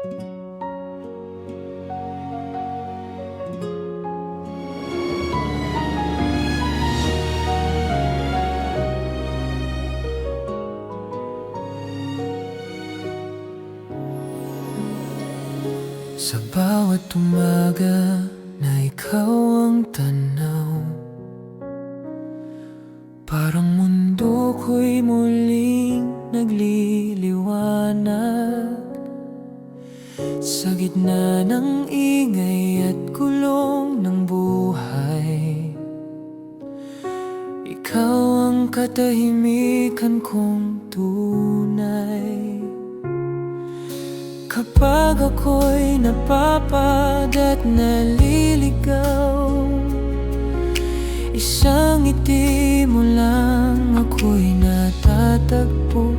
Sa bawat umaga na ikaw ang tanaw, parang mundo ko'y muling nagliliwanag. Sa gitna ng ingay at kulong ng buhay, ikaw ang katahimikan kong tunay. Kapag ako'y napapagod at naliligaw, isang ngiti mo lang ako'y natatagpuan.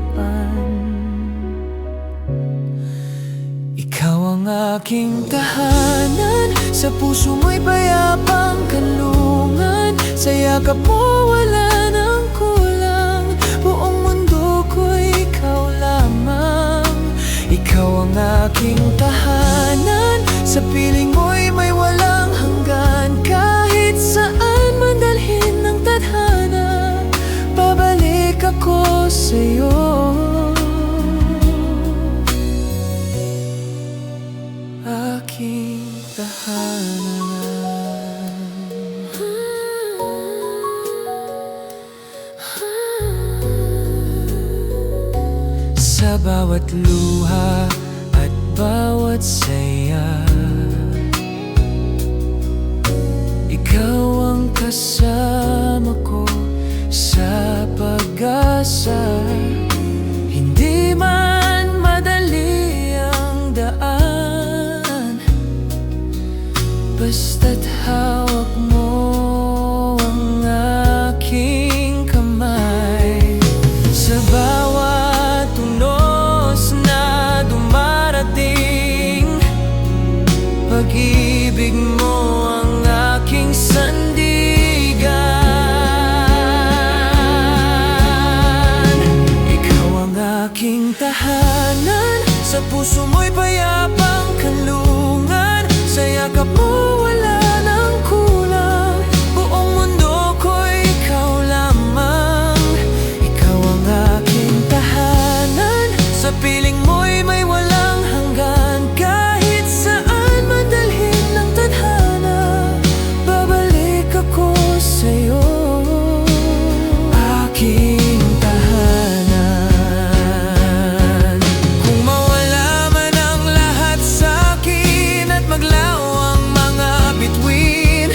Ikaw ang aking tahanan, sa puso mo'y payapang kanlungan. Sa yakap mo wala nang kulang, buong mundo ko'y ikaw lamang. Ikaw ang aking tahanan, sa piling mo'y may walang hanggan. Kahit saan man dalhin ng tadhana, babalik ako sa'yo. Aking tahanan. Sa bawat luha at bawat saya, ikaw ang kasama ko sa pag-asa. Hindi man madali ang daan, basta't hawak mo ang aking kamay. Sa bawat unos na dumarating, pag-ibig mo ang aking sandigan. Ikaw ang aking tahanan, sa puso mo'y payapang kanlungan. Sa yakap mo wala nang kulang, buong mundo ko'y ikaw lamang. Ikaw ang aking tahanan, sa piling mo'y may walang hanggan. Kahit saan man dalhin ng tadhana, babalik ako sa'yo. Aking tahanan. Kung mawala man ang lahat sa'kin at maglaw ang mga bituin,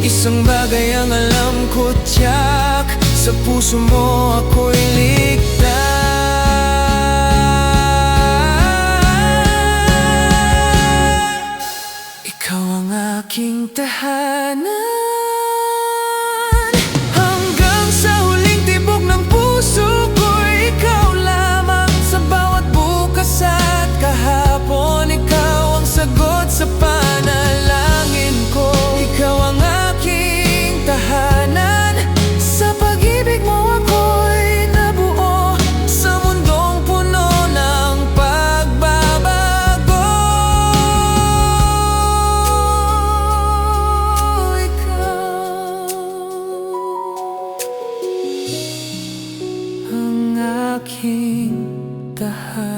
isang bagay ang alam ko tiyak, sa puso mo ako'y ligtas. Ikaw ang aking tahanan, hanggang sa huling tibok ng puso ko'y ikaw lamang. Sa bawat bukas at kahapon, ikaw ang sagot sa panalangin ko. Ikaw ang aking tahanan, sa pag-ibig mo ako'y nabuo. Sa mundong puno ng pagbabago, ikaw ang aking tahanan.